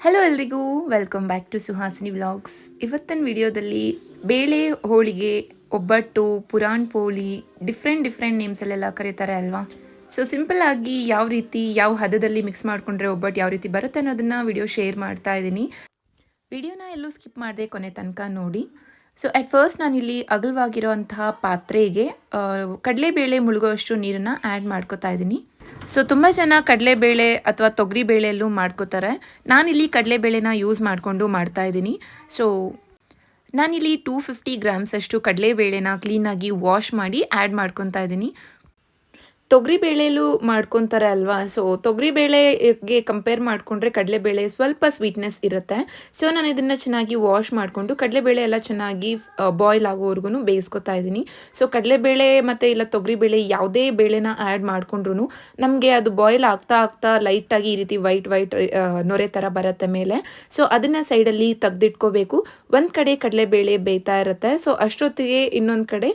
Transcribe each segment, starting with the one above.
Hello ಎಲ್ರಿಗೂ welcome back to Suhasini vlogs. ಇವತ್ತಿನ ವಿಡಿಯೋದಲ್ಲಿ ಬೇಳೆ ಹೋಳಿಗೆ, ಒಬ್ಬಟ್ಟು, ಪುರಾಣ್ ಪೋಳಿ, ಡಿಫ್ರೆಂಟ್ ನೇಮ್ಸಲ್ಲೆಲ್ಲ ಕರೀತಾರೆ ಅಲ್ವಾ. ಸೊ ಸಿಂಪಲ್ ಆಗಿ ಯಾವ ರೀತಿ ಯಾವ ಹದದಲ್ಲಿ ಮಿಕ್ಸ್ ಮಾಡಿಕೊಂಡ್ರೆ ಒಬ್ಬಟ್ಟು ಯಾವ ರೀತಿ ಬರುತ್ತೆ ಅನ್ನೋದನ್ನು ವಿಡಿಯೋ ಶೇರ್ ಮಾಡ್ತಾ ಇದ್ದೀನಿ. ವಿಡಿಯೋನ ಎಲ್ಲೂ ಸ್ಕಿಪ್ ಮಾಡದೆ ಕೊನೆ ತನಕ ನೋಡಿ. ಸೊ ಅಟ್ ಫಸ್ಟ್ ನಾನಿಲ್ಲಿ ಅಗಲವಾಗಿರೋಂತಹ ಪಾತ್ರೆಗೆ ಕಡಲೆಬೇಳೆ ಮುಳುಗೋಷ್ಟು ನೀರನ್ನು ಆ್ಯಡ್ ಮಾಡ್ಕೋತಾ ಇದ್ದೀನಿ. ಸೊ ತುಂಬ ಜನ ಕಡಲೆಬೇಳೆ ಅಥವಾ ತೊಗರಿ ಬೇಳೆಯಲ್ಲೂ ಮಾಡ್ಕೋತಾರೆ. ನಾನಿಲ್ಲಿ ಕಡಲೆಬೇಳೆನ ಯೂಸ್ ಮಾಡಿಕೊಂಡು ಮಾಡ್ತಾ ಇದ್ದೀನಿ. ಸೊ ನಾನಿಲ್ಲಿ 250 ಗ್ರಾಮ್ಸ್ ಅಷ್ಟು ಕಡಲೆಬೇಳೆನ ಕ್ಲೀನಾಗಿ ವಾಶ್ ಮಾಡಿ ಆ್ಯಡ್ ಮಾಡ್ಕೊತಾ ಇದ್ದೀನಿ. ತೊಗರಿಬೇಳೆಯಲ್ಲೂ ಮಾಡ್ಕೊತಾರೆ ಅಲ್ವಾ. ಸೊ ತೊಗರಿಬೇಳೆಗೆ ಕಂಪೇರ್ ಮಾಡಿಕೊಂಡ್ರೆ ಕಡಲೆಬೇಳೆ ಸ್ವಲ್ಪ ಸ್ವೀಟ್ನೆಸ್ ಇರುತ್ತೆ. ಸೊ ನಾನು ಇದನ್ನು ಚೆನ್ನಾಗಿ ವಾಶ್ ಮಾಡಿಕೊಂಡು ಕಡಲೆಬೇಳೆ ಎಲ್ಲ ಚೆನ್ನಾಗಿ ಬಾಯ್ಲ್ ಆಗೋವರೆಗೂ ಬೇಯಿಸ್ಕೊತಾ ಇದ್ದೀನಿ. ಸೊ ಕಡಲೆಬೇಳೆ ಮತ್ತು ಇಲ್ಲ ತೊಗರಿಬೇಳೆ ಯಾವುದೇ ಬೇಳೆನ ಆ್ಯಡ್ ಮಾಡಿಕೊಂಡ್ರು ನಮಗೆ ಅದು ಬಾಯ್ಲ್ ಆಗ್ತಾ ಲೈಟಾಗಿ ಈ ರೀತಿ ವೈಟ್ ನೊರೆ ಥರ ಬರುತ್ತೆ ಮೇಲೆ. ಸೊ ಅದನ್ನು ಸೈಡಲ್ಲಿ ತೆಗೆದಿಟ್ಕೋಬೇಕು. ಒಂದು ಕಡೆ ಕಡಲೆಬೇಳೆ ಬೇಯ್ತಾ ಇರುತ್ತೆ. ಸೊ ಅಷ್ಟೊತ್ತಿಗೆ ಇನ್ನೊಂದು ಕಡೆ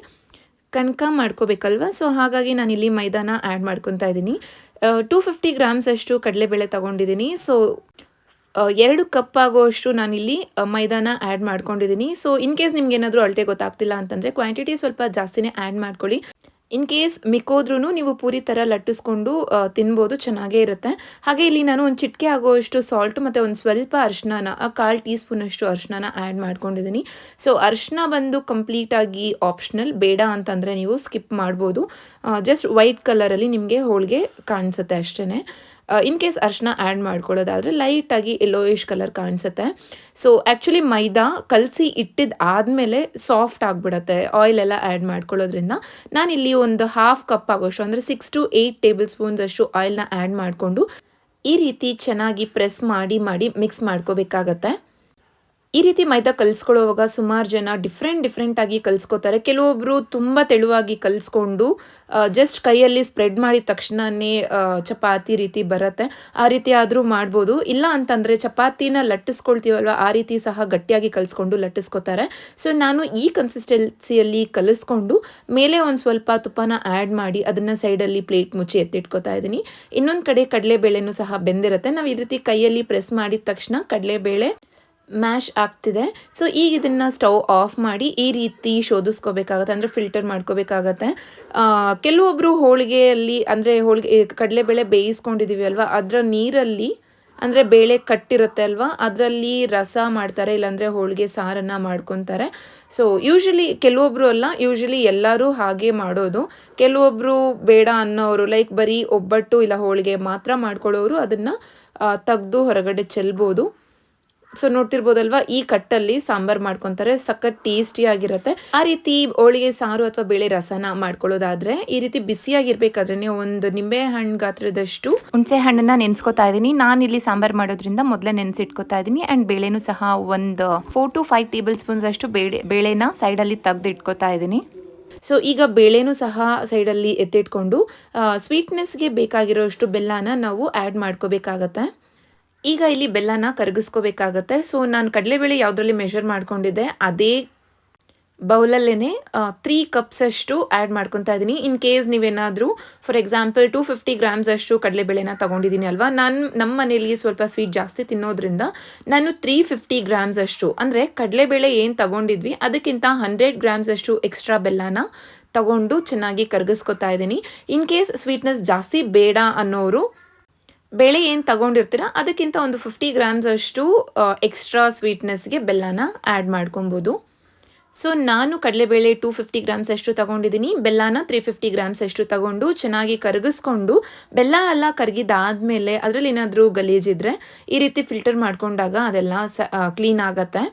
ಕಣ್ಕ ಮಾಡ್ಕೋಬೇಕಲ್ವ. ಸೊ ಹಾಗಾಗಿ ನಾನಿಲ್ಲಿ ಮೈದಾನ ಆ್ಯಡ್ ಮಾಡ್ಕೊತಾ ಇದ್ದೀನಿ. 250 ಗ್ರಾಮ್ಸ್ ಅಷ್ಟು ಕಡಲೆಬೇಳೆ ತೊಗೊಂಡಿದ್ದೀನಿ. ಸೊ 2 ಕಪ್ ಆಗೋಷ್ಟು ನಾನಿಲ್ಲಿ ಮೈದಾನ ಆ್ಯಡ್ ಮಾಡ್ಕೊಂಡಿದ್ದೀನಿ. ಸೊ ಇನ್ ಕೇಸ್ ನಿಮ್ಗೆ ಏನಾದರೂ ಅಳತೆ ಗೊತ್ತಾಗ್ತಿಲ್ಲ ಅಂತಂದರೆ ಕ್ವಾಂಟಿಟಿ ಸ್ವಲ್ಪ ಜಾಸ್ತಿನೇ ಆ್ಯಡ್ ಮಾಡ್ಕೊಳ್ಳಿ. ಇನ್ ಕೇಸ್ ಮಿಕ್ಕೋದ್ರೂ ನೀವು ಪೂರಿ ಥರ ಲಟ್ಟಿಸ್ಕೊಂಡು ತಿನ್ಬೋದು, ಚೆನ್ನಾಗೇ ಇರುತ್ತೆ. ಹಾಗೆ ಇಲ್ಲಿ ನಾನು ಒಂದು ಚಿಟಿಕೆ ಆಗೋಷ್ಟು ಸಾಲ್ಟು ಮತ್ತು ಒಂದು ಸ್ವಲ್ಪ ಅರಿಶಿನ 1/4 ಟೀ ಸ್ಪೂನಷ್ಟು ಅರಿಶಿನ ಆ್ಯಡ್ ಮಾಡ್ಕೊಂಡಿದ್ದೀನಿ. ಸೊ ಅರಿಶಿನ ಬಂದು ಕಂಪ್ಲೀಟಾಗಿ ಆಪ್ಷನಲ್, ಬೇಡ ಅಂತಂದರೆ ನೀವು ಸ್ಕಿಪ್ ಮಾಡ್ಬೋದು. ಜಸ್ಟ್ ವೈಟ್ ಕಲರಲ್ಲಿ ನಿಮಗೆ ಹೋಳಿಗೆ ಕಾಣಿಸುತ್ತೆ ಅಷ್ಟೇ. ಇನ್ ಕೇಸ್ ಅರಿಶಿನ ಆ್ಯಡ್ ಮಾಡ್ಕೊಳ್ಳೋದಾದರೆ ಲೈಟಾಗಿ ಯೆಲ್ಲೋಯಿಶ್ ಕಲರ್ ಕಾಣಿಸುತ್ತೆ. ಸೊ ಆ್ಯಕ್ಚುಲಿ ಮೈದಾ ಕಲಸಿ ಇಟ್ಟಿದ್ದು ಆದಮೇಲೆ ಸಾಫ್ಟ್ ಆಗಿಬಿಡುತ್ತೆ ಆಯಿಲ್ ಎಲ್ಲ ಆ್ಯಡ್ ಮಾಡ್ಕೊಳ್ಳೋದ್ರಿಂದ. ನಾನಿಲ್ಲಿ ಒಂದು 1/2 ಕಪ್ ಆಗೋಷ್ಟು ಅಂದರೆ 6 to 8 ಟೇಬಲ್ ಸ್ಪೂನ್ಸ್ ಅಷ್ಟು ಆಯಿಲ್ನ ಆ್ಯಡ್ ಮಾಡಿಕೊಂಡು ಈ ರೀತಿ ಚೆನ್ನಾಗಿ ಪ್ರೆಸ್ ಮಾಡಿ ಮಿಕ್ಸ್ ಮಾಡ್ಕೋಬೇಕಾಗತ್ತೆ. ಈ ರೀತಿ ಮೈದಾ ಕಲಿಸ್ಕೊಳ್ಳೋವಾಗ ಸುಮಾರು ಜನ ಡಿಫ್ರೆಂಟಾಗಿ ಕಲಿಸ್ಕೋತಾರೆ. ಕೆಲವೊಬ್ಬರು ತುಂಬ ತೆಳುವಾಗಿ ಕಲಿಸ್ಕೊಂಡು ಜಸ್ಟ್ ಕೈಯಲ್ಲಿ ಸ್ಪ್ರೆಡ್ ಮಾಡಿದ ತಕ್ಷಣವೇ ಚಪಾತಿ ರೀತಿ ಬರುತ್ತೆ. ಆ ರೀತಿ ಆದರೂ ಮಾಡ್ಬೋದು. ಇಲ್ಲ ಅಂತಂದರೆ ಚಪಾತಿನ ಲಟ್ಟಿಸ್ಕೊಳ್ತೀವಲ್ವ ಆ ರೀತಿ ಸಹ ಗಟ್ಟಿಯಾಗಿ ಕಲಿಸ್ಕೊಂಡು ಲಟ್ಟಿಸ್ಕೋತಾರೆ. ಸೊ ನಾನು ಈ ಕನ್ಸಿಸ್ಟೆನ್ಸಿಯಲ್ಲಿ ಕಲಿಸ್ಕೊಂಡು ಮೇಲೆ ಒಂದು ಸ್ವಲ್ಪ ತುಪ್ಪನ ಆ್ಯಡ್ ಮಾಡಿ ಅದನ್ನು ಸೈಡಲ್ಲಿ ಪ್ಲೇಟ್ ಮುಚ್ಚಿ ಎತ್ತಿಟ್ಕೋತಾ ಇದ್ದೀನಿ. ಇನ್ನೊಂದು ಕಡೆ ಕಡಲೆಬೇಳೆನೂ ಸಹ ಬೆಂದಿರುತ್ತೆ. ನಾವು ಈ ರೀತಿ ಕೈಯಲ್ಲಿ ಪ್ರೆಸ್ ಮಾಡಿದ ತಕ್ಷಣ ಕಡಲೆಬೇಳೆ ಮ್ಯಾಶ್ ಆಗ್ತಿದೆ. ಸೊ ಈಗ ಇದನ್ನು ಸ್ಟವ್ ಆಫ್ ಮಾಡಿ ಈ ರೀತಿ ಶೋಧಿಸ್ಕೋಬೇಕಾಗತ್ತೆ, ಅಂದರೆ ಫಿಲ್ಟರ್ ಮಾಡ್ಕೋಬೇಕಾಗತ್ತೆ. ಕೆಲವೊಬ್ಬರು ಹೋಳಿಗೆಯಲ್ಲಿ ಅಂದರೆ ಕಡಲೆಬೇಳೆ ಬೇಯಿಸ್ಕೊಂಡಿದ್ದೀವಿ ಅಲ್ವಾ ಅದರ ನೀರಲ್ಲಿ ಅಂದರೆ ಬೇಳೆ ಕಟ್ಟಿರುತ್ತೆ ಅಲ್ವಾ ಅದರಲ್ಲಿ ರಸ ಮಾಡ್ತಾರೆ, ಇಲ್ಲಾಂದರೆ ಹೋಳಿಗೆ ಸಾರನ್ನು ಮಾಡ್ಕೊತಾರೆ. ಸೊ ಕೆಲವೊಬ್ಬರು ಅಲ್ಲ, ಯೂಶಲಿ ಎಲ್ಲರೂ ಹಾಗೆ ಮಾಡೋದು. ಕೆಲವೊಬ್ಬರು ಬೇಡ ಅನ್ನೋರು ಲೈಕ್ ಬರೀ ಒಬ್ಬಟ್ಟು ಇಲ್ಲ ಹೋಳಿಗೆ ಮಾತ್ರ ಮಾಡ್ಕೊಳ್ಳೋರು ಅದನ್ನು ತೆಗೆದು ಹೊರಗಡೆ ಚೆಲ್ಬೋದು. ಸೊ ನೋಡ್ತಿರ್ಬೋದಲ್ವಾ, ಈ ಕಟ್ಟಲ್ಲಿ ಸಾಂಬಾರು ಮಾಡ್ಕೊತಾರೆ, ಸಖತ್ ಟೇಸ್ಟಿಯಾಗಿರುತ್ತೆ. ಆ ರೀತಿ ಹೋಳಿಗೆ ಸಾರು ಅಥವಾ ಬೇಳೆ ರಸನ ಮಾಡ್ಕೊಳ್ಳೋದಾದ್ರೆ ಈ ರೀತಿ ಬಿಸಿಯಾಗಿರ್ಬೇಕಾದ್ರೆ ಒಂದು ನಿಂಬೆ ಹಣ್ಣು ಗಾತ್ರದಷ್ಟು ಹುಣಸೆ ಹಣ್ಣನ್ನ ನೆನೆಸ್ಕೊತಾ ಇದ್ದೀನಿ. ನಾನಿಲ್ಲಿ ಸಾಂಬಾರು ಮಾಡೋದ್ರಿಂದ ಮೊದಲೇ ನೆನೆಸಿಟ್ಕೋತಾ ಇದ್ದೀನಿ. ಆ್ಯಂಡ್ ಬೇಳೆನೂ ಸಹ ಒಂದು 4 to 5 ಟೇಬಲ್ ಸ್ಪೂನ್ಸ್ ಅಷ್ಟು ಬೇಳೆನ ಸೈಡಲ್ಲಿ ತೆಗೆದು ಇಟ್ಕೋತಾ ಇದ್ದೀನಿ. ಸೊ ಈಗ ಬೇಳೆನೂ ಸಹ ಸೈಡಲ್ಲಿ ಎತ್ತಿಟ್ಕೊಂಡು ಸ್ವೀಟ್ನೆಸ್ಗೆ ಬೇಕಾಗಿರೋಷ್ಟು ಬೆಲ್ಲನ ನಾವು ಆ್ಯಡ್ ಮಾಡ್ಕೋಬೇಕಾಗತ್ತೆ. ಈಗ ಇಲ್ಲಿ ಬೆಲ್ಲನ ಕರಗಿಸ್ಕೋಬೇಕಾಗತ್ತೆ. ಸೊ ನಾನು ಕಡಲೆಬೇಳೆ ಯಾವುದರಲ್ಲಿ ಮೆಷರ್ ಮಾಡ್ಕೊಂಡಿದ್ದೆ ಅದೇ ಬೌಲಲ್ಲೇ 3 ಕಪ್ಸ್ ಅಷ್ಟು ಆ್ಯಡ್ ಮಾಡ್ಕೊತಾ ಇದ್ದೀನಿ. ಇನ್ ಕೇಸ್ ನೀವೇನಾದರೂ ಫಾರ್ ಎಕ್ಸಾಂಪಲ್ 250 ಗ್ರಾಮ್ಸ್ ಅಷ್ಟು ಕಡಲೆಬೇಳೆನ ತೊಗೊಂಡಿದ್ದೀನಿ ಅಲ್ವಾ, ನಮ್ಮ ಮನೇಲಿ ಸ್ವಲ್ಪ ಸ್ವೀಟ್ ಜಾಸ್ತಿ ತಿನ್ನೋದ್ರಿಂದ ನಾನು 350 ಗ್ರಾಮ್ಸ್ ಅಷ್ಟು ಅಂದರೆ ಕಡಲೆಬೇಳೆ ಏನು ತೊಗೊಂಡಿದ್ವಿ ಅದಕ್ಕಿಂತ 100 ಗ್ರಾಮ್ಸ್ ಅಷ್ಟು ಎಕ್ಸ್ಟ್ರಾ ಬೆಲ್ಲನ ತಗೊಂಡು ಚೆನ್ನಾಗಿ ಕರಗಿಸ್ಕೊತಾ ಇದ್ದೀನಿ. ಇನ್ ಕೇಸ್ ಸ್ವೀಟ್ನೆಸ್ ಜಾಸ್ತಿ ಬೇಡ ಅನ್ನೋರು ಬೇಳೆ ಏನು ತಗೊಂಡಿರ್ತೀರ ಅದಕ್ಕಿಂತ ಒಂದು 50 ಗ್ರಾಮ್ಸ್ ಅಷ್ಟು ಎಕ್ಸ್ಟ್ರಾ ಸ್ವೀಟ್ನೆಸ್ಗೆ ಬೆಲ್ಲನ ಆ್ಯಡ್ ಮಾಡ್ಕೊಬೋದು. ಸೊ ನಾನು ಕಡಲೆಬೇಳೆ 250 ಗ್ರಾಮ್ಸ್ ಅಷ್ಟು ತೊಗೊಂಡಿದ್ದೀನಿ, ಬೆಲ್ಲನ 350 ಗ್ರಾಮ್ಸ್ ಅಷ್ಟು ತೊಗೊಂಡು ಚೆನ್ನಾಗಿ ಕರಗಿಸ್ಕೊಂಡು ಬೆಲ್ಲ ಎಲ್ಲ ಕರಗಿದಾದ್ಮೇಲೆ ಅದರಲ್ಲಿ ಏನಾದರೂ ಗಲೀಜಿದ್ರೆ ಈ ರೀತಿ ಫಿಲ್ಟರ್ ಮಾಡ್ಕೊಂಡಾಗ ಅದೆಲ್ಲ ಕ್ಲೀನ್ ಆಗುತ್ತೆ.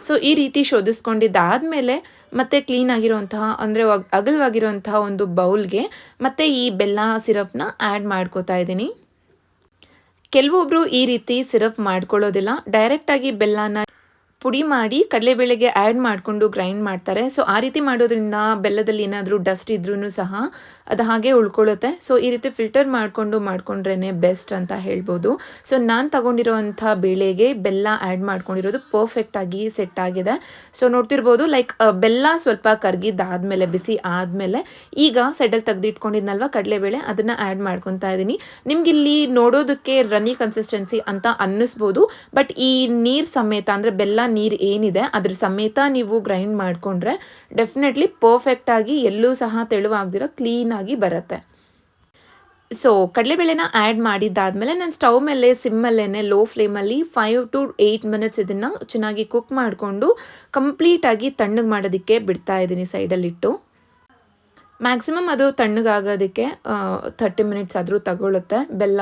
ಸೊ ಈ ರೀತಿ ಶೋಧಿಸ್ಕೊಂಡಿದ್ದಾದಮೇಲೆ ಮತ್ತೆ ಕ್ಲೀನ್ ಆಗಿರೋಂತಹ ಅಂದರೆ ಅಗಲವಾಗಿರೋಂತಹ ಒಂದು ಬೌಲ್ಗೆ ಮತ್ತೆ ಈ ಬೆಲ್ಲ ಸಿರಪ್ನ ಆ್ಯಡ್ ಮಾಡ್ಕೋತಾ ಇದ್ದೀನಿ. ಕೆಲವೊಬ್ಬರು ಈ ರೀತಿ ಸಿರಪ್ ಮಾಡ್ಕೊಳ್ಳೋದಿಲ್ಲ, ಡೈರೆಕ್ಟಾಗಿ ಬೆಲ್ಲನ ಪುಡಿ ಮಾಡಿ ಕಡಲೆಬೇಳೆಗೆ ಆ್ಯಡ್ ಮಾಡಿಕೊಂಡು ಗ್ರೈಂಡ್ ಮಾಡ್ತಾರೆ. ಸೊ ಆ ರೀತಿ ಮಾಡೋದ್ರಿಂದ ಬೆಲ್ಲದಲ್ಲಿ ಏನಾದರೂ ಡಸ್ಟ್ ಇದ್ರೂ ಸಹ ಅದು ಹಾಗೆ ಉಳ್ಕೊಳ್ಳುತ್ತೆ. ಸೊ ಈ ರೀತಿ ಫಿಲ್ಟರ್ ಮಾಡಿಕೊಂಡು ಮಾಡ್ಕೊಂಡ್ರೇ ಬೆಸ್ಟ್ ಅಂತ ಹೇಳ್ಬೋದು. ಸೊ ನಾನು ತಗೊಂಡಿರೋವಂಥ ಬೇಳೆಗೆ ಬೆಲ್ಲ ಆ್ಯಡ್ ಮಾಡ್ಕೊಂಡಿರೋದು ಪರ್ಫೆಕ್ಟಾಗಿ ಸೆಟ್ ಆಗಿದೆ. ಸೊ ನೋಡ್ತಿರ್ಬೋದು ಲೈಕ್ ಬೆಲ್ಲ ಸ್ವಲ್ಪ ಕರಗಿದ್ದಾದಮೇಲೆ ಬಿಸಿ ಆದಮೇಲೆ ಈಗ ಸೈಡಲ್ಲಿ ತೆಗೆದಿಟ್ಕೊಂಡಿದ್ನಲ್ವ ಕಡಲೆಬೇಳೆ ಅದನ್ನು ಆ್ಯಡ್ ಮಾಡ್ಕೊತಾ ಇದ್ದೀನಿ. ನಿಮಗಿಲ್ಲಿ ನೋಡೋದಕ್ಕೆ ರನ್ನಿ ಕನ್ಸಿಸ್ಟೆನ್ಸಿ ಅಂತ ಅನ್ನಿಸ್ಬೋದು, ಬಟ್ ಈ ನೀರು ಸಮೇತ ಅಂದರೆ ಬೆಲ್ಲ ನೀರು ಏನಿದೆ ಅದ್ರ ಸಮೇತ ನೀವು ಗ್ರೈಂಡ್ ಮಾಡಿಕೊಂಡ್ರೆ ಡೆಫಿನೆಟ್ಲಿ ಪರ್ಫೆಕ್ಟಾಗಿ ಎಲ್ಲೂ ಸಹ ತೆಳುವಾಗ್ದಿರೋ ಕ್ಲೀನಾಗಿ ಬರುತ್ತೆ. ಸೊ ಕಡಲೆಬೇಳೆನ ಆ್ಯಡ್ ಮಾಡಿದ್ದಾದಮೇಲೆ ನಾನು ಸ್ಟವ್ ಮೇಲೆ ಸಿಮ್ಮಲ್ಲೇ ಲೋ ಫ್ಲೇಮಲ್ಲಿ 5 to 8 ಮಿನಿಟ್ಸ್ ಇದನ್ನು ಚೆನ್ನಾಗಿ ಕುಕ್ ಮಾಡಿಕೊಂಡು ಕಂಪ್ಲೀಟಾಗಿ ತಣ್ಣಗೆ ಮಾಡೋದಕ್ಕೆ ಬಿಡ್ತಾ ಇದ್ದೀನಿ ಸೈಡಲ್ಲಿಟ್ಟು. ಮ್ಯಾಕ್ಸಿಮಮ್ ಅದು ತಣ್ಣಗಾಗೋದಕ್ಕೆ 30 ಮಿನಿಟ್ಸ್ ಆದರೂ ತಗೊಳ್ಳುತ್ತೆ. ಬೆಲ್ಲ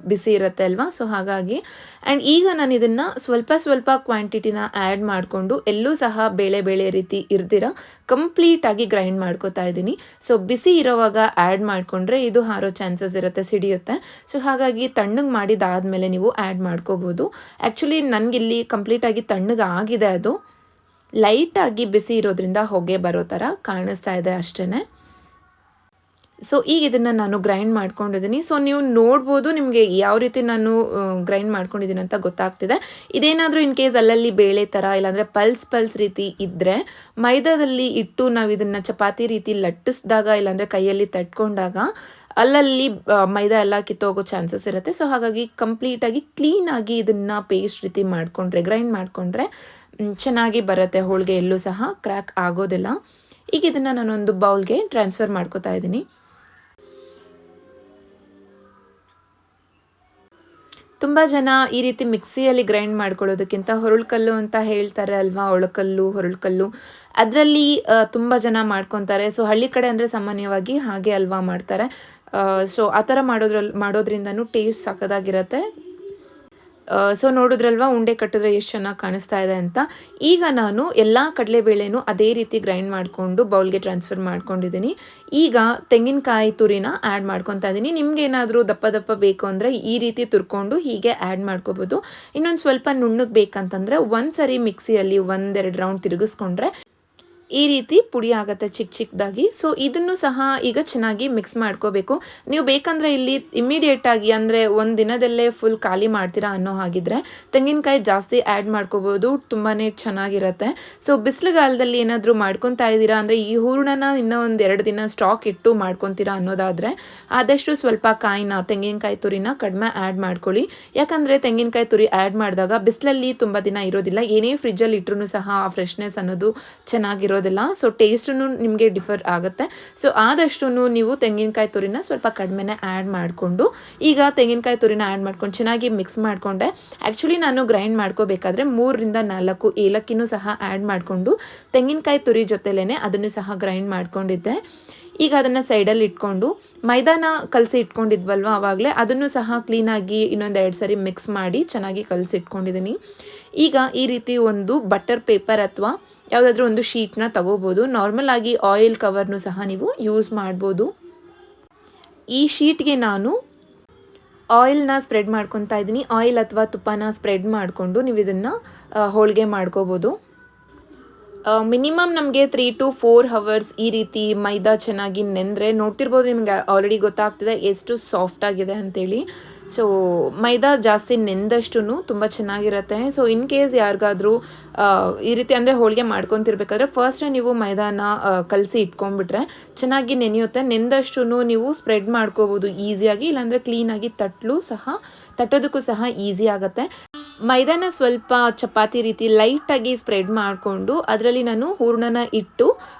ಬಿಸಿ ಇರುತ್ತೆ ಅಲ್ವಾ, ಸೊ ಹಾಗಾಗಿ. ಆ್ಯಂಡ್ ಈಗ ನಾನು ಇದನ್ನು ಸ್ವಲ್ಪ ಸ್ವಲ್ಪ ಕ್ವಾಂಟಿಟಿನ ಆ್ಯಡ್ ಮಾಡಿಕೊಂಡು ಎಲ್ಲೂ ಸಹ ಬೇಳೆ ಬೇಳೆ ರೀತಿ ಇರ್ದಿರ ಕಂಪ್ಲೀಟಾಗಿ ಗ್ರೈಂಡ್ ಮಾಡ್ಕೋತಾ ಇದ್ದೀನಿ. ಸೊ ಬಿಸಿ ಇರೋವಾಗ ಆ್ಯಡ್ ಮಾಡಿಕೊಂಡ್ರೆ ಇದು ಹಾರೋ ಚಾನ್ಸಸ್ ಇರುತ್ತೆ, ಸಿಡಿಯುತ್ತೆ. ಸೊ ಹಾಗಾಗಿ ತಣ್ಣಗೆ ಮಾಡಿದಾದಮೇಲೆ ನೀವು ಆ್ಯಡ್ ಮಾಡ್ಕೋಬೋದು. ಆ್ಯಕ್ಚುಲಿ ನನಗಿಲ್ಲಿ ಕಂಪ್ಲೀಟಾಗಿ ತಣ್ಣಗೆ ಆಗಿದೆ, ಅದು ಲೈಟಾಗಿ ಬಿಸಿ ಇರೋದ್ರಿಂದ ಹೊಗೆ ಬರೋ ಥರ ಕಾಣಿಸ್ತಾ ಇದೆ ಅಷ್ಟೇ. ಸೊ ಈಗ ಇದನ್ನು ನಾನು ಗ್ರೈಂಡ್ ಮಾಡ್ಕೊಂಡಿದ್ದೀನಿ. ಸೊ ನೀವು ನೋಡ್ಬೋದು ನಿಮಗೆ ಯಾವ ರೀತಿ ನಾನು ಗ್ರೈಂಡ್ ಮಾಡ್ಕೊಂಡಿದ್ದೀನಿ ಅಂತ ಗೊತ್ತಾಗ್ತಿದೆ. ಇದೇನಾದರೂ ಇನ್ ಕೇಸ್ ಅಲ್ಲಲ್ಲಿ ಬೇಳೆ ಥರ ಇಲ್ಲಾಂದರೆ ಪಲ್ಸ್ ರೀತಿ ಇದ್ದರೆ ಮೈದಾದಲ್ಲಿ ಇಟ್ಟು ನಾವು ಇದನ್ನು ಚಪಾತಿ ರೀತಿ ಲಟ್ಟಿಸಿದಾಗ ಇಲ್ಲಾಂದರೆ ಕೈಯಲ್ಲಿ ತಟ್ಕೊಂಡಾಗ ಅಲ್ಲಲ್ಲಿ ಮೈದಾ ಎಲ್ಲ ಕಿತ್ತೋಗೋ ಚಾನ್ಸಸ್ ಇರುತ್ತೆ. ಸೊ ಹಾಗಾಗಿ ಕಂಪ್ಲೀಟಾಗಿ ಕ್ಲೀನಾಗಿ ಇದನ್ನು ಪೇಸ್ಟ್ ರೀತಿ ಮಾಡಿಕೊಂಡ್ರೆ ಗ್ರೈಂಡ್ ಮಾಡಿಕೊಂಡ್ರೆ ಚೆನ್ನಾಗಿ ಬರುತ್ತೆ. ಹೋಳಿಗೆ ಎಲ್ಲೂ ಸಹ ಕ್ರ್ಯಾಕ್ ಆಗೋದಿಲ್ಲ. ಈಗ ಇದನ್ನು ನಾನೊಂದು ಬೌಲ್ಗೆ ಟ್ರಾನ್ಸ್ಫರ್ ಮಾಡ್ಕೋತಾ ಇದ್ದೀನಿ. ತುಂಬ ಜನ ಈ ರೀತಿ ಮಿಕ್ಸಿಯಲ್ಲಿ ಗ್ರೈಂಡ್ ಮಾಡ್ಕೊಳ್ಳೋದಕ್ಕಿಂತ ಹೊರಳ್ಕಲ್ಲು ಅಂತ ಹೇಳ್ತಾರೆ ಅಲ್ವಾ, ಒಳಕಲ್ಲು ಹೊರಳ್ಕಲ್ಲು, ಅದರಲ್ಲಿ ತುಂಬ ಜನ ಮಾಡ್ಕೊತಾರೆ. ಸೊ ಹಳ್ಳಿ ಕಡೆ ಅಂದರೆ ಸಾಮಾನ್ಯವಾಗಿ ಹಾಗೆ ಅಲ್ವಾ ಮಾಡ್ತಾರೆ. ಸೊ ಆ ಥರ ಮಾಡೋದ್ರಿಂದನೂ ಟೇಸ್ಟ್ ಸಕ್ಕತ್ತಾಗಿರುತ್ತೆ. ಸೊ ನೋಡಿದ್ರಲ್ವಾ ಉಂಡೆ ಕಟ್ಟಿದ್ರೆ ಎಷ್ಟು ಚೆನ್ನಾಗಿ ಕಾಣಿಸ್ತಾ ಇದೆ ಅಂತ. ಈಗ ನಾನು ಎಲ್ಲ ಕಡಲೆಬೇಳೆನೂ ಅದೇ ರೀತಿ ಗ್ರೈಂಡ್ ಮಾಡಿಕೊಂಡು ಬೌಲ್ಗೆ ಟ್ರಾನ್ಸ್ಫರ್ ಮಾಡ್ಕೊಂಡಿದ್ದೀನಿ. ಈಗ ತೆಂಗಿನಕಾಯಿ ತುರಿನ ಆ್ಯಡ್ ಮಾಡ್ಕೊತಾ ಇದ್ದೀನಿ. ನಿಮ್ಗೇನಾದರೂ ದಪ್ಪ ದಪ್ಪ ಬೇಕು ಅಂದರೆ ಈ ರೀತಿ ತುರ್ಕೊಂಡು ಹೀಗೆ ಆ್ಯಡ್ ಮಾಡ್ಕೋಬೋದು. ಇನ್ನೊಂದು ಸ್ವಲ್ಪ ನುಣ್ಣಗೆ ಬೇಕಂತಂದರೆ ಒಂದು ಸರಿ ಮಿಕ್ಸಿಯಲ್ಲಿ 1-2 ರೌಂಡ್ ತಿರುಗಿಸ್ಕೊಂಡ್ರೆ ಈ ರೀತಿ ಪುಡಿ ಆಗುತ್ತೆ ಚಿಕ್ಕದಾಗಿ. ಸೊ ಇದನ್ನು ಸಹ ಈಗ ಚೆನ್ನಾಗಿ ಮಿಕ್ಸ್ ಮಾಡ್ಕೋಬೇಕು. ನೀವು ಬೇಕಂದರೆ ಇಲ್ಲಿ ಇಮ್ಮಿಡಿಯೇಟಾಗಿ ಅಂದರೆ ಒಂದು ದಿನದಲ್ಲೇ ಫುಲ್ ಖಾಲಿ ಮಾಡ್ತೀರಾ ಅನ್ನೋ ಹಾಗಿದ್ರೆ ತೆಂಗಿನಕಾಯಿ ಜಾಸ್ತಿ ಆ್ಯಡ್ ಮಾಡ್ಕೋಬೋದು, ತುಂಬಾ ಚೆನ್ನಾಗಿರುತ್ತೆ. ಸೊ ಬಿಸಿಲುಗಾಲದಲ್ಲಿ ಏನಾದರೂ ಮಾಡ್ಕೊತಾ ಇದ್ದೀರಾ ಅಂದರೆ ಈ ಹೂರಣನ ಇನ್ನೂ ಒಂದು 2 ದಿನ ಸ್ಟಾಕ್ ಇಟ್ಟು ಮಾಡ್ಕೊತೀರಾ ಅನ್ನೋದಾದರೆ ಆದಷ್ಟು ಸ್ವಲ್ಪ ತೆಂಗಿನಕಾಯಿ ತುರಿನ ಕಡಿಮೆ ಆ್ಯಡ್ ಮಾಡ್ಕೊಳ್ಳಿ. ಯಾಕಂದರೆ ತೆಂಗಿನಕಾಯಿ ತುರಿ ಆ್ಯಡ್ ಮಾಡಿದಾಗ ಬಿಸಿಲಲ್ಲಿ ತುಂಬ ದಿನ ಇರೋದಿಲ್ಲ. ಏನೇ ಫ್ರಿಜ್ಜಲ್ಲಿ ಇಟ್ಟರೂ ಸಹ ಆ ಫ್ರೆಶ್ನೆಸ್ ಅನ್ನೋದು ಚೆನ್ನಾಗಿರೋದಿಲ್ಲ. ಸೊ ಟೇಸ್ಟೂ ನಿಮಗೆ ಡಿಫರ್ ಆಗುತ್ತೆ. ಸೊ ಆದಷ್ಟು ನೀವು ತೆಂಗಿನಕಾಯಿ ತುರಿನ ಸ್ವಲ್ಪ ಕಡಿಮೆನೇ ಆ್ಯಡ್ ಮಾಡಿಕೊಂಡು ಈಗ ತೆಂಗಿನಕಾಯಿ ತುರಿನ ಆ್ಯಡ್ ಮಾಡ್ಕೊಂಡು ಚೆನ್ನಾಗಿ ಮಿಕ್ಸ್ ಮಾಡಿಕೊಂಡೆ. ಆ್ಯಕ್ಚುಲಿ ನಾನು ಗ್ರೈಂಡ್ ಮಾಡ್ಕೋಬೇಕಾದ್ರೆ 3-4 ಏಲಕ್ಕಿನೂ ಸಹ ಆ್ಯಡ್ ಮಾಡಿಕೊಂಡು ತೆಂಗಿನಕಾಯಿ ತುರಿ ಜೊತೆಲೇ ಅದನ್ನು ಸಹ ಗ್ರೈಂಡ್ ಮಾಡ್ಕೊಂಡಿದ್ದೆ. ಈಗ ಅದನ್ನು ಸೈಡಲ್ಲಿ ಇಟ್ಕೊಂಡು ಮೈದಾನ ಕಲಸಿ ಇಟ್ಕೊಂಡಿದ್ವಲ್ವ ಆವಾಗಲೇ ಅದನ್ನು ಸಹ ಕ್ಲೀನಾಗಿ ಇನ್ನೊಂದು 2 ಸರಿ ಮಿಕ್ಸ್ ಮಾಡಿ ಚೆನ್ನಾಗಿ ಕಲಸಿ ಇಟ್ಕೊಂಡಿದ್ದೀನಿ. ಈಗ ಈ ರೀತಿ ಒಂದು ಬಟರ್ ಪೇಪರ್ ಅಥವಾ ಯಾವುದಾದ್ರೂ ಒಂದು ಶೀಟ್ನ ತಗೋಬೋದು. ನಾರ್ಮಲ್ ಆಗಿ ಆಯಿಲ್ ಕವರ್ನು ಸಹ ನೀವು ಯೂಸ್ ಮಾಡ್ಬೋದು. ಈ ಶೀಟ್ಗೆ ನಾನು ಆಯಿಲ್ನ ಸ್ಪ್ರೆಡ್ ಮಾಡ್ಕೊತಾ ಇದ್ದೀನಿ. ಆಯಿಲ್ ಅಥವಾ ತುಪ್ಪನ ಸ್ಪ್ರೆಡ್ ಮಾಡಿಕೊಂಡು ನೀವು ಇದನ್ನು ಹೋಳಿಗೆ ಮಾಡ್ಕೋಬೋದು. ಮಿನಿಮಮ್ ನಮಗೆ 3 to 4 hours ಈ ರೀತಿ ಮೈದಾ ಚೆನ್ನಾಗಿ ನೆಂದರೆ ನೋಡ್ತಿರ್ಬೋದು, ನಿಮಗೆ ಆಲ್ರೆಡಿ ಗೊತ್ತಾಗ್ತಿದೆ ಎಷ್ಟು ಸಾಫ್ಟಾಗಿದೆ ಅಂಥೇಳಿ. ಸೊ ಮೈದಾ ಜಾಸ್ತಿ ನೆಂದಷ್ಟು ತುಂಬ ಚೆನ್ನಾಗಿರುತ್ತೆ. ಸೊ ಇನ್ ಕೇಸ್ ಯಾರಿಗಾದರೂ ಈ ರೀತಿ ಅಂದರೆ ಹೋಳಿಗೆ ಮಾಡ್ಕೊತಿರ್ಬೇಕಾದ್ರೆ ಫಸ್ಟೇ ನೀವು ಮೈದಾನ ಕಲಸಿ ಇಟ್ಕೊಂಡ್ಬಿಟ್ರೆ ಚೆನ್ನಾಗಿ ನೆನೆಯುತ್ತೆ. ನೆಂದಷ್ಟು ನೀವು ಸ್ಪ್ರೆಡ್ ಮಾಡ್ಕೋಬೋದು ಈಸಿಯಾಗಿ, ಇಲ್ಲಾಂದರೆ ಕ್ಲೀನಾಗಿ ತಟ್ಟೋದಕ್ಕೂ ಸಹ ಈಸಿ ಆಗುತ್ತೆ. ಮೈದಾನ ಸ್ವಲ್ಪ ಚಪಾತಿ ರೀತಿ ಲೈಟಾಗಿ ಸ್ಪ್ರೆಡ್ ಮಾಡಿಕೊಂಡು ಅದರಲ್ಲಿ ನಾನು ಹೂರಣನ ಇಟ್ಟು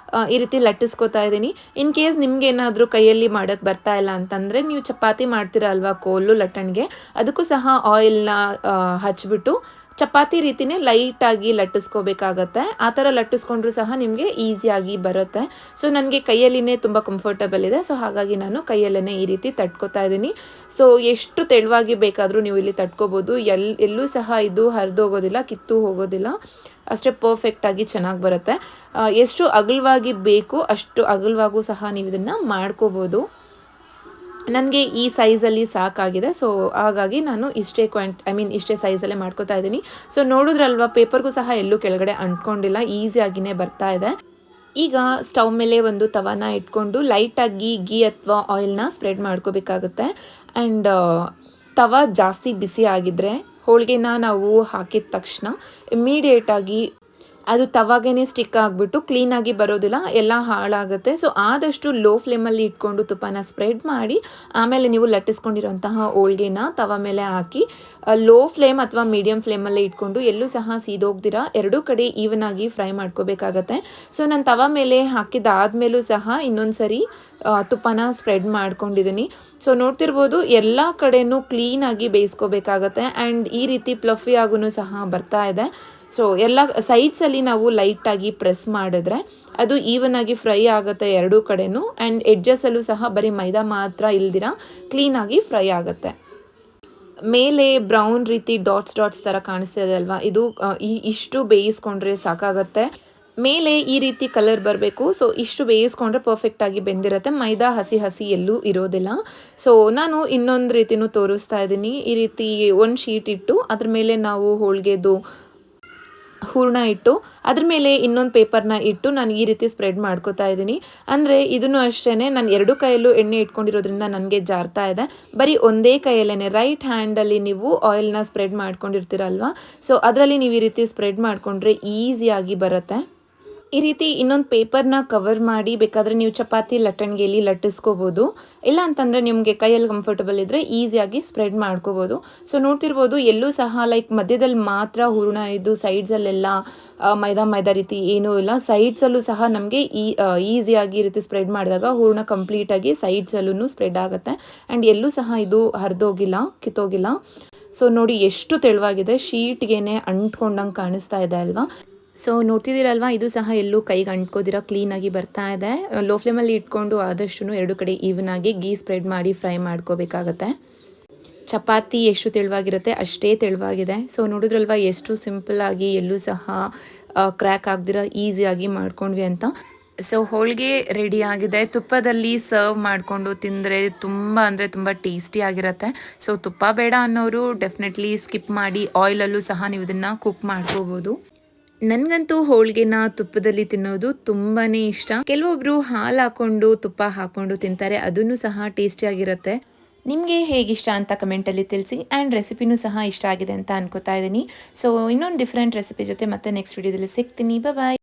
ಈ ರೀತಿ ಲಟ್ಟಿಸ್ಕೊತಾ ಇದ್ದೀನಿ. ಇನ್ ಕೇಸ್ ನಿಮ್ಗೇನಾದರೂ ಕೈಯಲ್ಲಿ ಮಾಡೋಕ್ಕೆ ಬರ್ತಾ ಇಲ್ಲ ಅಂತಂದರೆ ನೀವು ಚಪಾತಿ ಮಾಡ್ತೀರ ಅಲ್ವಾ ಕೋಲು ಲಟ್ಟಣಿಗೆ, ಅದಕ್ಕೂ ಸಹ ಆಯಿಲ್ನ ಹಚ್ಬಿಟ್ಟು ಚಪಾತಿ ರೀತಿಯೇ ಲೈಟಾಗಿ ಲಟ್ಟಿಸ್ಕೋಬೇಕಾಗತ್ತೆ. ಆ ಥರ ಲಟ್ಟಿಸ್ಕೊಂಡ್ರೂ ಸಹ ನಿಮಗೆ ಈಸಿಯಾಗಿ ಬರುತ್ತೆ. ಸೊ ನನಗೆ ಕೈಯಲ್ಲಿನೇ ತುಂಬ ಕಂಫರ್ಟಬಲ್ ಇದೆ. ಸೊ ಹಾಗಾಗಿ ನಾನು ಕೈಯಲ್ಲೇ ಈ ರೀತಿ ತಟ್ಕೋತಾ ಇದ್ದೀನಿ. ಸೊ ಎಷ್ಟು ತೆಳುವಾಗಿ ಬೇಕಾದರೂ ನೀವು ಇಲ್ಲಿ ತಟ್ಕೋಬೋದು. ಎಲ್ಲೂ ಸಹ ಇದು ಹರಿದೋಗೋದಿಲ್ಲ, ಕಿತ್ತು ಹೋಗೋದಿಲ್ಲ, ಅಷ್ಟೇ ಪರ್ಫೆಕ್ಟಾಗಿ ಚೆನ್ನಾಗಿ ಬರುತ್ತೆ. ಎಷ್ಟು ಅಗಲವಾಗಿ ಬೇಕು ಅಷ್ಟು ಅಗಲವಾಗೂ ಸಹ ನೀವು ಇದನ್ನು ಮಾಡ್ಕೋಬೋದು. ನನಗೆ ಈ ಸೈಜಲ್ಲಿ ಸಾಕಾಗಿದೆ. ಸೊ ಹಾಗಾಗಿ ನಾನು ಇಷ್ಟೇ ಸೈಜಲ್ಲೇ ಮಾಡ್ಕೋತಾ ಇದ್ದೀನಿ. ಸೊ ನೋಡಿದ್ರಲ್ವಾ, ಪೇಪರ್ಗೂ ಸಹ ಎಲ್ಲೂ ಕೆಳಗಡೆ ಅಂಟ್ಕೊಂಡಿಲ್ಲ, ಈಸಿಯಾಗಿಯೇ ಬರ್ತಾ ಇದೆ. ಈಗ ಸ್ಟವ್ ಮೇಲೆ ಒಂದು ತವಾನ ಇಟ್ಕೊಂಡು ಲೈಟಾಗಿ ಗೀ ಅಥವಾ ಆಯಿಲ್ನ ಸ್ಪ್ರೆಡ್ ಮಾಡ್ಕೋಬೇಕಾಗುತ್ತೆ. ಆ್ಯಂಡ್ ತವ ಜಾಸ್ತಿ ಬಿಸಿ ಆಗಿದ್ದರೆ ಹೋಳಿಗೆನ ನಾವು ಹಾಕಿದ ತಕ್ಷಣ ಇಮ್ಮಿಡಿಯೇಟಾಗಿ ಅದು ತವಾಗೇ ಸ್ಟಿಕ್ ಆಗಿಬಿಟ್ಟು ಕ್ಲೀನಾಗಿ ಬರೋದಿಲ್ಲ, ಎಲ್ಲ ಹಾಳಾಗುತ್ತೆ. ಸೊ ಆದಷ್ಟು ಲೋ ಫ್ಲೇಮಲ್ಲಿ ಇಟ್ಕೊಂಡು ತುಪ್ಪನ ಸ್ಪ್ರೆಡ್ ಮಾಡಿ ಆಮೇಲೆ ನೀವು ಲಟ್ಟಿಸ್ಕೊಂಡಿರೋಂತಹ ಹೋಳ್ಗೆನ ತವ ಮೇಲೆ ಹಾಕಿ ಲೋ ಫ್ಲೇಮ್ ಅಥವಾ ಮೀಡಿಯಮ್ ಫ್ಲೇಮಲ್ಲೇ ಇಟ್ಕೊಂಡು ಎಲ್ಲೂ ಸಹ ಸೀದೋಗ್ದಿರ ಎರಡೂ ಕಡೆ ಈವನ್ ಆಗಿ ಫ್ರೈ ಮಾಡ್ಕೋಬೇಕಾಗತ್ತೆ. ಸೊ ನಾನು ತವ ಮೇಲೆ ಹಾಕಿದ್ದಾದ್ಮೇಲೂ ಸಹ ಇನ್ನೊಂದು ಸರಿ ತುಪ್ಪನ ಸ್ಪ್ರೆಡ್ ಮಾಡ್ಕೊಂಡಿದ್ದೀನಿ. ಸೊ ನೋಡ್ತಿರ್ಬೋದು ಎಲ್ಲ ಕಡೆನೂ ಕ್ಲೀನಾಗಿ ಬೇಯಿಸ್ಕೋಬೇಕಾಗತ್ತೆ. ಆ್ಯಂಡ್ ಈ ರೀತಿ ಪ್ಲಫಿ ಆಗೂ ಸಹ ಬರ್ತಾ ಇದೆ. ಸೊ ಎಲ್ಲ ಸೈಡ್ಸಲ್ಲಿ ನಾವು ಲೈಟಾಗಿ ಪ್ರೆಸ್ ಮಾಡಿದ್ರೆ ಅದು ಈವನ್ ಆಗಿ ಫ್ರೈ ಆಗುತ್ತೆ ಎರಡೂ ಕಡೆನೂ. ಆ್ಯಂಡ್ ಎಡ್ಜಸಲ್ಲೂ ಸಹ ಬರೀ ಮೈದಾ ಮಾತ್ರ ಇಲ್ದಿರ ಕ್ಲೀನಾಗಿ ಫ್ರೈ ಆಗುತ್ತೆ. ಮೇಲೆ ಬ್ರೌನ್ ರೀತಿ ಡಾಟ್ಸ್ ಥರ ಕಾಣಿಸ್ತಿದೆ ಅಲ್ವಾ, ಇದು ಇಷ್ಟು ಬೇಯಿಸ್ಕೊಂಡ್ರೆ ಸಾಕಾಗತ್ತೆ. ಮೇಲೆ ಈ ರೀತಿ ಕಲರ್ ಬರಬೇಕು. ಸೊ ಇಷ್ಟು ಬೇಯಿಸ್ಕೊಂಡ್ರೆ ಪರ್ಫೆಕ್ಟಾಗಿ ಬೆಂದಿರುತ್ತೆ, ಮೈದಾ ಹಸಿ ಹಸಿ ಎಲ್ಲೂ ಇರೋದಿಲ್ಲ. ಸೊ ನಾನು ಇನ್ನೊಂದು ರೀತಿನೂ ತೋರಿಸ್ತಾ ಇದ್ದೀನಿ. ಈ ರೀತಿ ಒಂದು ಶೀಟ್ ಇಟ್ಟು ಅದ್ರ ಮೇಲೆ ನಾವು ಹೋಳಿಗೆದು ಹೂರಣ ಇಟ್ಟು ಅದ್ರ ಮೇಲೆ ಇನ್ನೊಂದು ಪೇಪರ್ನ ಇಟ್ಟು ನಾನು ಈ ರೀತಿ ಸ್ಪ್ರೆಡ್ ಮಾಡ್ಕೋತಾ ಇದ್ದೀನಿ. ಅಂದರೆ ಇದನ್ನು ಅಷ್ಟೇ, ನಾನು ಎರಡು ಕೈಯಲ್ಲೂ ಎಣ್ಣೆ ಇಟ್ಕೊಂಡಿರೋದ್ರಿಂದ ನನಗೆ ಜಾರ್ತಾ ಇದೆ. ಬರೀ ಒಂದೇ ಕೈಯಲ್ಲೇ ರೈಟ್ ಹ್ಯಾಂಡಲ್ಲಿ ನೀವು ಆಯಿಲ್ನ ಸ್ಪ್ರೆಡ್ ಮಾಡ್ಕೊಂಡಿರ್ತೀರಲ್ವ, ಸೊ ಅದರಲ್ಲಿ ನೀವು ಈ ರೀತಿ ಸ್ಪ್ರೆಡ್ ಮಾಡಿಕೊಂಡ್ರೆ ಈಸಿಯಾಗಿ ಬರುತ್ತೆ. ಈ ರೀತಿ ಇನ್ನೊಂದು ಪೇಪರ್ನ ಕವರ್ ಮಾಡಿ ಬೇಕಾದರೆ ನೀವು ಚಪಾತಿ ಲಟ್ಟಣಿಗೆಯಲ್ಲಿ ಲಟ್ಟಿಸ್ಕೋಬೋದು. ಇಲ್ಲ ಅಂತಂದರೆ ನಿಮಗೆ ಕೈಯಲ್ಲಿ ಕಂಫರ್ಟಬಲ್ ಇದ್ದರೆ ಈಸಿಯಾಗಿ ಸ್ಪ್ರೆಡ್ ಮಾಡ್ಕೋಬೋದು. ಸೊ ನೋಡ್ತಿರ್ಬೋದು ಎಲ್ಲೂ ಸಹ ಲೈಕ್ ಮಧ್ಯದಲ್ಲಿ ಮಾತ್ರ ಹೂರಣ ಇದ್ದು ಸೈಡ್ಸಲ್ಲೆಲ್ಲ ಮೈದಾ ರೀತಿ ಏನೂ ಇಲ್ಲ. ಸೈಡ್ಸಲ್ಲೂ ಸಹ ನಮಗೆ ಈಸಿಯಾಗಿ ಈ ರೀತಿ ಸ್ಪ್ರೆಡ್ ಮಾಡಿದಾಗ ಹೂರಣ ಕಂಪ್ಲೀಟಾಗಿ ಸೈಡ್ಸಲ್ಲೂ ಸ್ಪ್ರೆಡ್ ಆಗುತ್ತೆ. ಆ್ಯಂಡ್ ಎಲ್ಲೂ ಸಹ ಇದು ಹರಿದೋಗಿಲ್ಲ, ಕಿತ್ತೋಗಿಲ್ಲ. ಸೊ ನೋಡಿ ಎಷ್ಟು ತೆಳುವಾಗಿದೆ, ಶೀಟ್ಗೆ ಅಂಟ್ಕೊಂಡಂಗೆ ಕಾಣಿಸ್ತಾ ಇದೆ ಅಲ್ವಾ. ಸೊ ನೋಡ್ತಿದ್ದೀರಲ್ವಾ, ಇದು ಸಹ ಎಲ್ಲೂ ಕೈಗೆ ಅಂಟ್ಕೋದಿರ ಕ್ಲೀನಾಗಿ ಬರ್ತಾ ಇದೆ. ಲೋ ಫ್ಲೇಮಲ್ಲಿ ಇಟ್ಕೊಂಡು ಆದಷ್ಟು ಎರಡು ಕಡೆ ಈವನ್ ಆಗಿ ಗೀ ಸ್ಪ್ರೆಡ್ ಮಾಡಿ ಫ್ರೈ ಮಾಡ್ಕೋಬೇಕಾಗತ್ತೆ. ಚಪಾತಿ ಎಷ್ಟು ತೆಳುವಾಗಿರುತ್ತೆ ಅಷ್ಟೇ ತೆಳುವಾಗಿದೆ. ಸೊ ನೋಡಿದ್ರಲ್ವಾ ಎಷ್ಟು ಸಿಂಪಲ್ಲಾಗಿ ಎಲ್ಲೂ ಸಹ ಕ್ರ್ಯಾಕ್ ಆಗದಿರ ಈಸಿಯಾಗಿ ಮಾಡ್ಕೊಂಡ್ವಿ ಅಂತ. ಸೊ ಹೋಳಿಗೆ ರೆಡಿ ಆಗಿದೆ. ತುಪ್ಪದಲ್ಲಿ ಸರ್ವ್ ಮಾಡಿಕೊಂಡು ತಿಂದರೆ ತುಂಬ ಟೇಸ್ಟಿಯಾಗಿರುತ್ತೆ. ಸೊ ತುಪ್ಪ ಬೇಡ ಅನ್ನೋರು ಡೆಫಿನೆಟ್ಲಿ ಸ್ಕಿಪ್ ಮಾಡಿ ಆಯಿಲಲ್ಲೂ ಸಹ ನೀವು ಇದನ್ನು ಕುಕ್ ಮಾಡ್ಕೋಬೋದು. ನನಗಂತೂ ಹೋಳಿಗೆನ ತುಪ್ಪದಲ್ಲಿ ತಿನ್ನೋದು ತುಂಬಾ ಇಷ್ಟ. ಕೆಲವೊಬ್ಬರು ಹಾಲು ಹಾಕ್ಕೊಂಡು ತುಪ್ಪ ಹಾಕ್ಕೊಂಡು ತಿಂತಾರೆ, ಅದನ್ನು ಸಹ ಟೇಸ್ಟಿಯಾಗಿರುತ್ತೆ. ನಿಮಗೆ ಹೇಗಿಷ್ಟ ಅಂತ ಕಮೆಂಟಲ್ಲಿ ತಿಳಿಸಿ. ಆ್ಯಂಡ್ ರೆಸಿಪಿನೂ ಸಹ ಇಷ್ಟ ಆಗಿದೆ ಅಂತ ಅನ್ಕೋತಾ ಇದ್ದೀನಿ. ಸೊ ಇನ್ನೊಂದು ಡಿಫ್ರೆಂಟ್ ರೆಸಿಪಿ ಜೊತೆ ಮತ್ತೆ ನೆಕ್ಸ್ಟ್ ವಿಡಿಯೋದಲ್ಲಿ ಸಿಗ್ತೀನಿ. ಬಾಯ್.